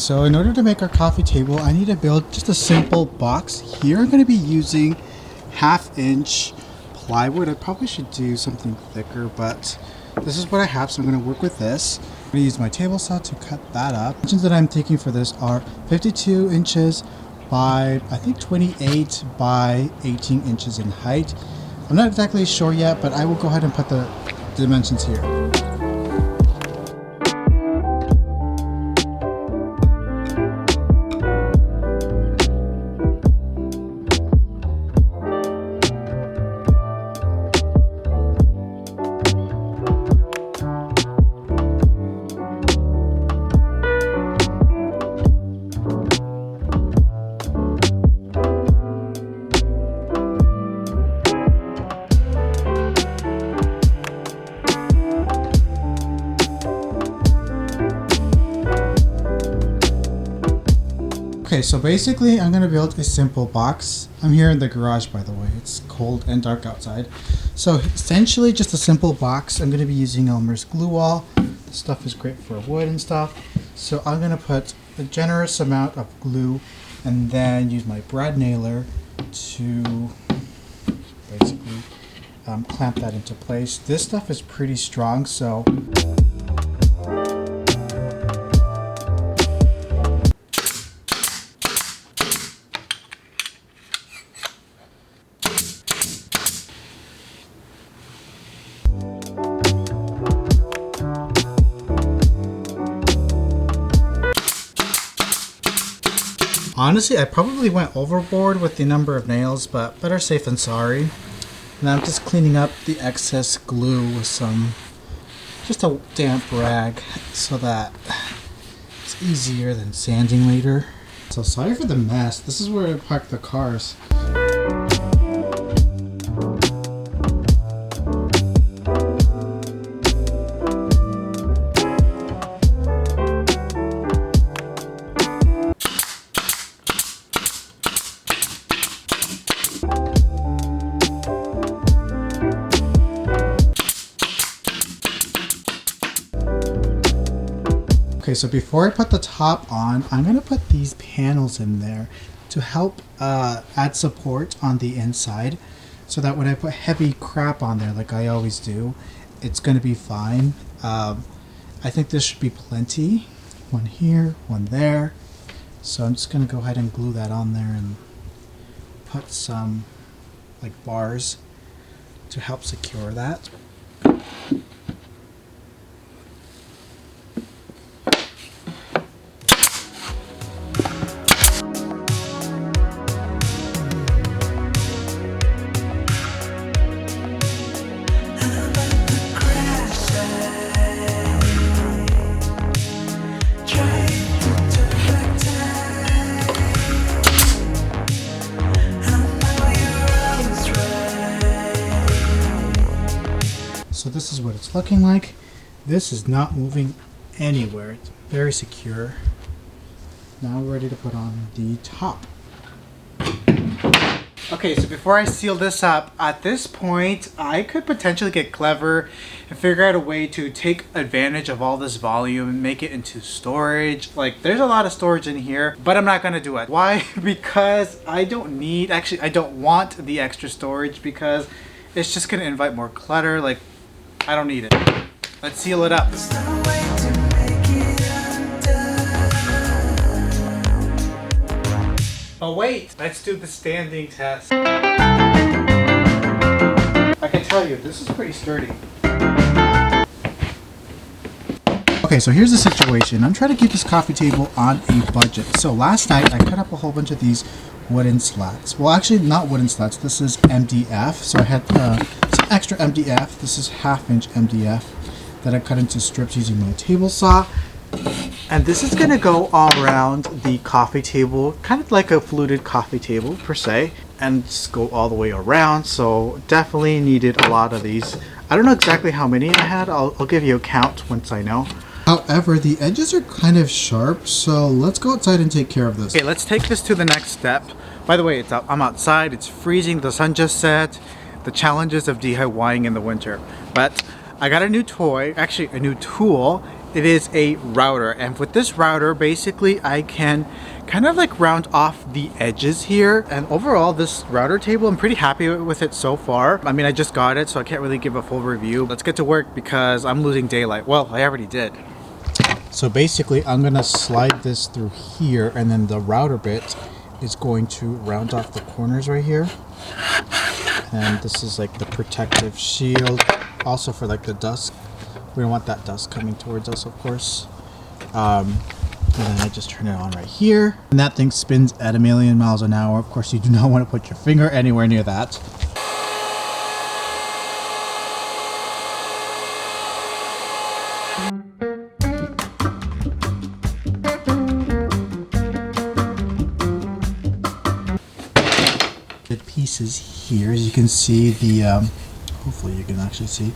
so in order to make our coffee table, I need to build just a simple box. Here I'm going to be using 1/2 inch plywood. I probably should do something thicker, but this is what I have, so I'm going to work with this. I'm going to use my table saw to cut that up. The dimensions that I'm taking for this are 52 inches by, I think, 28 by 18 inches in height. I'm not exactly sure yet, but I will go ahead and put the dimensions here. Okay, so basically I'm going to build a simple box. I'm here in the garage, by the way. It's cold and dark outside. So essentially just a simple box. I'm going to be using Elmer's glue wall. This stuff is great for wood and stuff. So I'm going to put a generous amount of glue and then use my brad nailer to basically clamp that into place. This stuff is pretty strong, so honestly, I probably went overboard with the number of nails, but better safe than sorry. Now I'm just cleaning up the excess glue with just a damp rag so that it's easier than sanding later. So sorry for the mess. This is where I park the cars. Okay, so before I put the top on, I'm going to put these panels in there to help add support on the inside so that when I put heavy crap on there, like I always do, it's going to be fine. I think this should be plenty. One here, one there. So I'm just going to go ahead and glue that on there and put some like bars to help secure that. So this is what it's looking like. This is not moving anywhere. It's very secure. Now we're ready to put on the top. Okay, so before I seal this up, at this point, I could potentially get clever and figure out a way to take advantage of all this volume and make it into storage. Like, there's a lot of storage in here, but I'm not gonna do it. Why? Because I don't want the extra storage because it's just gonna invite more clutter. Like, I don't need it. Let's seal it up. Oh wait, let's do the standing test. I can tell you, this is pretty sturdy. Okay, so here's the situation. I'm trying to keep this coffee table on a budget. So last night I cut up a whole bunch of these wooden slats. Well, actually not wooden slats. This is MDF. So I had some extra MDF. This is 1/2 inch MDF that I cut into strips using my table saw. And this is going to go all around the coffee table, kind of like a fluted coffee table per se, and just go all the way around. So definitely needed a lot of these. I don't know exactly how many I had. I'll give you a count once I know. However, the edges are kind of sharp, so let's go outside and take care of this. Okay, let's take this to the next step. By the way, I'm outside, it's freezing, the sun just set, the challenges of DIYing in the winter. But I got a new toy, actually a new tool, it is a router, and with this router basically I can kind of like round off the edges here. And overall, this router table, I'm pretty happy with it so far. I mean, I just got it, so I can't really give a full review. Let's get to work because I'm losing daylight. Well, I already did. So basically I'm gonna slide this through here, and then the router bit is going to round off the corners right here. And this is like the protective shield, also for like the dust. We don't want that dust coming towards us, of course. And then I just turn it on right here. And that thing spins at 1,000,000 miles an hour. Of course, you do not want to put your finger anywhere near that. The pieces here, as you can see, the hopefully you can actually see,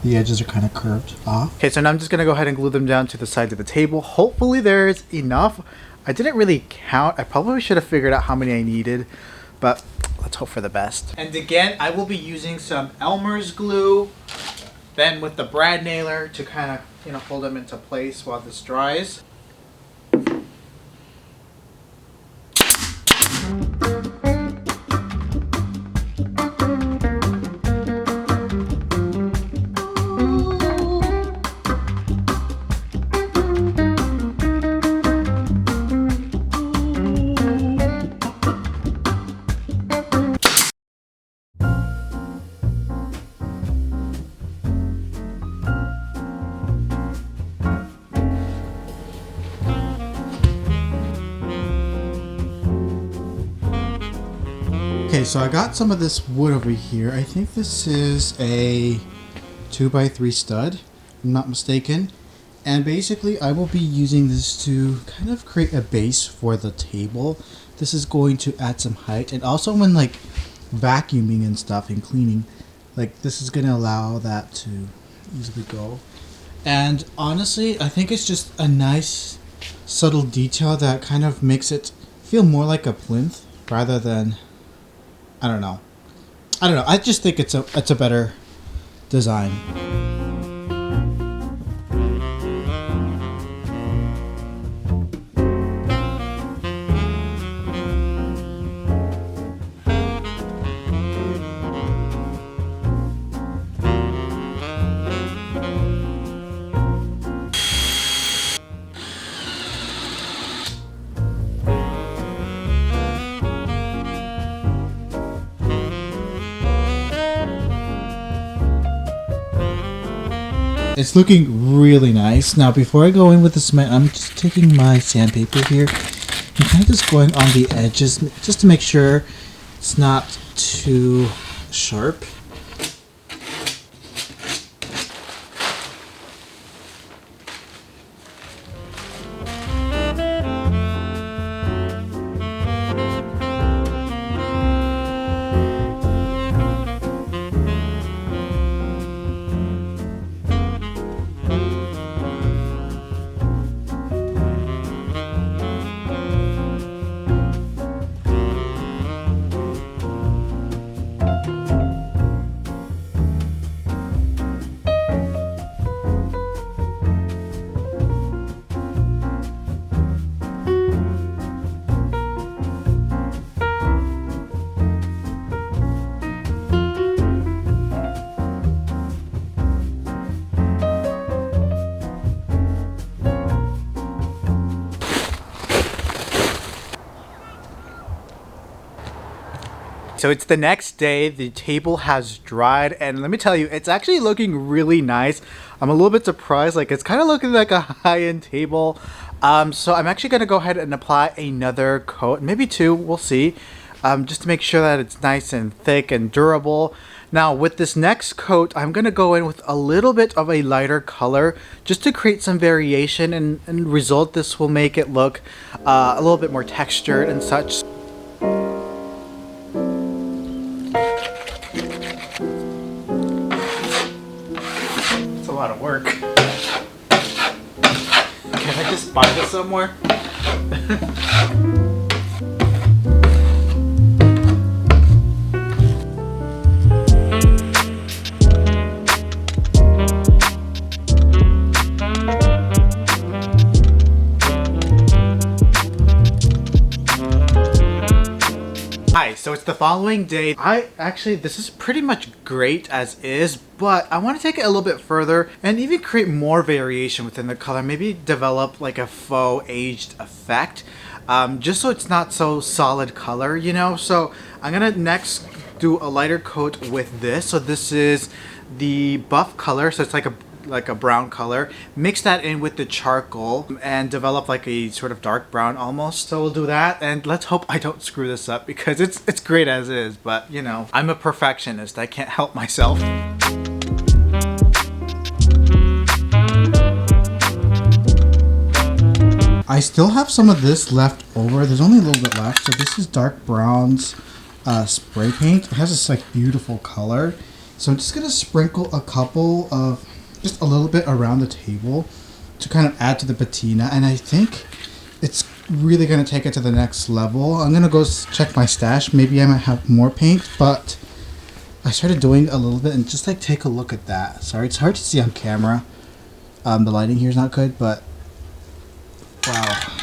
the edges are kind of curved off. Okay, so now I'm just gonna go ahead and glue them down to the sides of the table. Hopefully there's enough. I didn't really count. I probably should have figured out how many I needed, but let's hope for the best. And again, I will be using some Elmer's glue, then with the brad nailer to kind of, you know, hold them into place while this dries. Okay, so I got some of this wood over here. I think this is a 2x3 stud, if I'm not mistaken. And basically I will be using this to kind of create a base for the table. This is going to add some height, and also when like vacuuming and stuff and cleaning, like this is going to allow that to easily go. And honestly, I think it's just a nice subtle detail that kind of makes it feel more like a plinth rather than, I don't know. I just think it's a better design. It's looking really nice. Now, before I go in with the cement, I'm just taking my sandpaper here and kind of just going on the edges just to make sure it's not too sharp. So it's the next day, the table has dried, and let me tell you, it's actually looking really nice. I'm a little bit surprised, like it's kind of looking like a high-end table. So I'm actually going to go ahead and apply another coat, maybe two, we'll see, just to make sure that it's nice and thick and durable. Now with this next coat, I'm going to go in with a little bit of a lighter color just to create some variation, and result this will make it look a little bit more textured and such. It's a lot of work. Can I just buy this somewhere? Hi, so it's the following day. This is pretty much great as is, but I want to take it a little bit further and even create more variation within the color. Maybe develop like a faux aged effect, just so it's not so solid color, you know? So I'm gonna next do a lighter coat with this. So this is the buff color, so it's like a brown color. Mix that in with the charcoal and develop like a sort of dark brown almost. So we'll do that, and let's hope I don't screw this up because it's great as is, but you know, I'm a perfectionist. I can't help myself. I still have some of this left over. There's only a little bit left. So this is dark browns spray paint. It has this like beautiful color. So I'm just gonna sprinkle a couple of, just a little bit around the table to kind of add to the patina, and I think it's really going to take it to the next level. I'm going to go check my stash. Maybe I might have more paint, but I started doing a little bit, and just like take a look at that. Sorry, it's hard to see on camera. The lighting here is not good, but wow.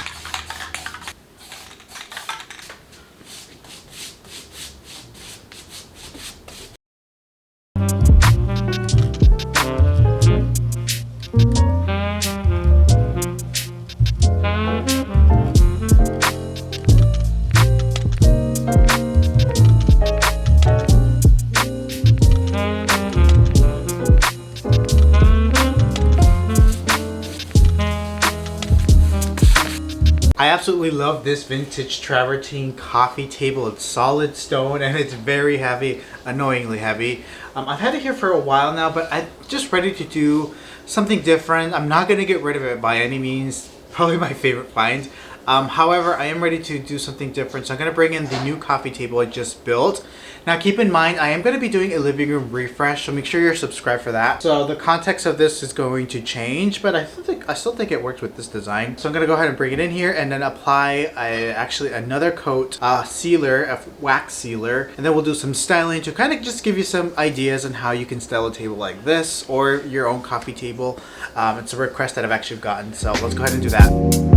I absolutely love this vintage travertine coffee table. It's solid stone and it's very heavy, annoyingly heavy. I've had it here for a while now, but I'm just ready to do something different. I'm not going to get rid of it by any means. Probably my favorite find. However, I am ready to do something different. So I'm going to bring in the new coffee table I just built. Now keep in mind, I am going to be doing a living room refresh, so make sure you're subscribed for that. So the context of this is going to change, but I still think it works with this design. So I'm going to go ahead and bring it in here and then apply actually another coat, sealer, a wax sealer, and then we'll do some styling to kind of just give you some ideas on how you can style a table like this or your own coffee table. It's a request that I've actually gotten, so let's go ahead and do that.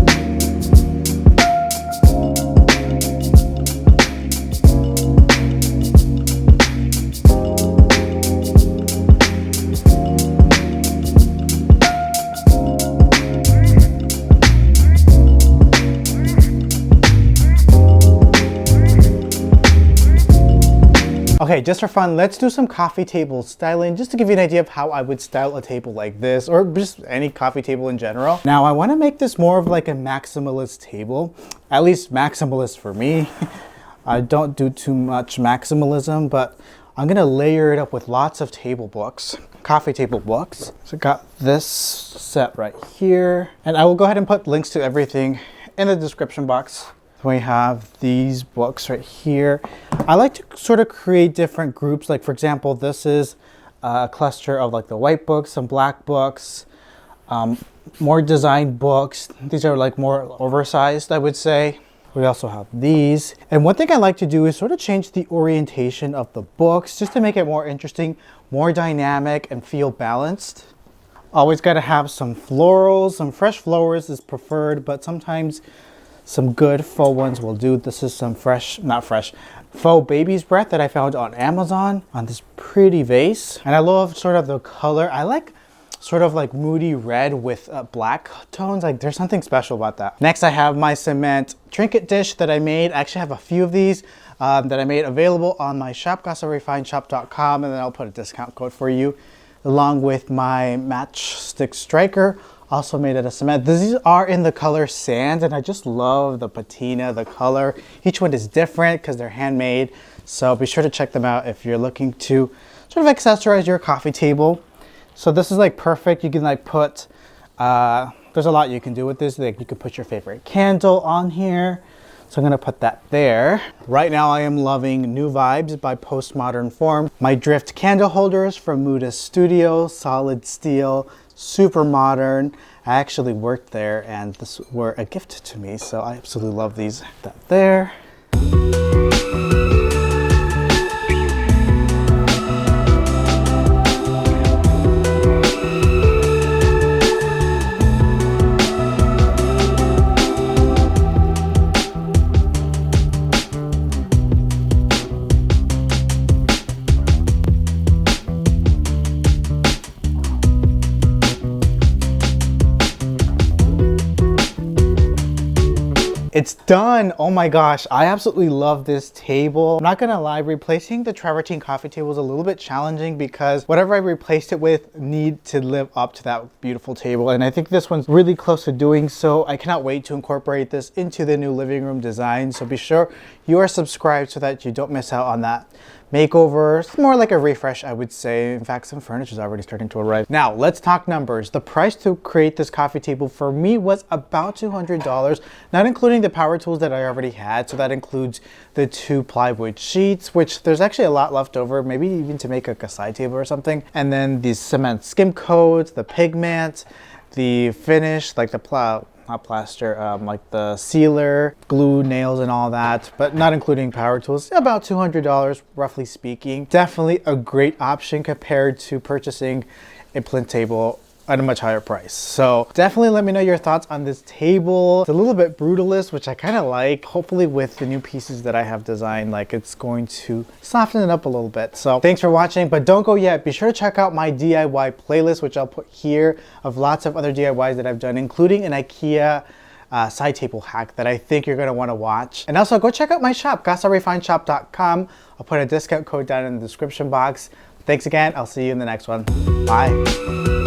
Okay, just for fun, let's do some coffee table styling, just to give you an idea of how I would style a table like this, or just any coffee table in general. Now, I want to make this more of like a maximalist table, at least maximalist for me. I don't do too much maximalism, but I'm going to layer it up with lots of table books, coffee table books. So I got this set right here, and I will go ahead and put links to everything in the description box. We have these books right here. I like to sort of create different groups. Like for example, this is a cluster of like the white books, some black books, more design books. These are like more oversized, I would say. We also have these. And one thing I like to do is sort of change the orientation of the books just to make it more interesting, more dynamic, and feel balanced. Always got to have some florals. Some fresh flowers is preferred, but sometimes some good faux ones will do. This is some faux baby's breath that I found on Amazon on this pretty vase. And I love sort of the color. I like sort of like moody red with black tones. Like there's something special about that. Next, I have my cement trinket dish that I made. I actually have a few of these that I made available on my shop, GossaRefineShop.com, and then I'll put a discount code for you, along with my matchstick striker. Also made out of cement. These are in the color sand, and I just love the patina, the color. Each one is different because they're handmade. So be sure to check them out if you're looking to sort of accessorize your coffee table. So this is like perfect. You can like put, there's a lot you can do with this. Like you can put your favorite candle on here. So I'm gonna put that there. Right now I am loving New Vibes by Postmodern Form. My drift candle holders from Muda Studio, solid steel, super modern. I actually worked there and this were a gift to me, so I absolutely love these. That there. it's done. Oh my gosh, I absolutely love this table. I'm not gonna lie, replacing the travertine coffee table is a little bit challenging because whatever I replaced it with need to live up to that beautiful table. And I think this one's really close to doing so. I cannot wait to incorporate this into the new living room design. So be sure you are subscribed so that you don't miss out on that makeover. It's more like a refresh, I would say. In fact, some furniture is already starting to arrive. Now, let's talk numbers. The price to create this coffee table for me was about $200, not including the power tools that I already had. So that includes the 2 plywood sheets, which there's actually a lot left over, maybe even to make like a side table or something. And then these cement skim coats, the pigment, the finish, like the not plaster, like the sealer, glue, nails, and all that, but not including power tools, about $200, roughly speaking. Definitely a great option compared to purchasing a plinth table at a much higher price. So definitely let me know your thoughts on this table. It's a little bit brutalist, which I kind of like. Hopefully with the new pieces that I have designed, like it's going to soften it up a little bit. So thanks for watching, but don't go yet. Be sure to check out my DIY playlist, which I'll put here, of lots of other DIYs that I've done, including an IKEA side table hack that I think you're gonna wanna watch. And also go check out my shop, gasarefineshop.com. I'll put a discount code down in the description box. Thanks again, I'll see you in the next one. Bye.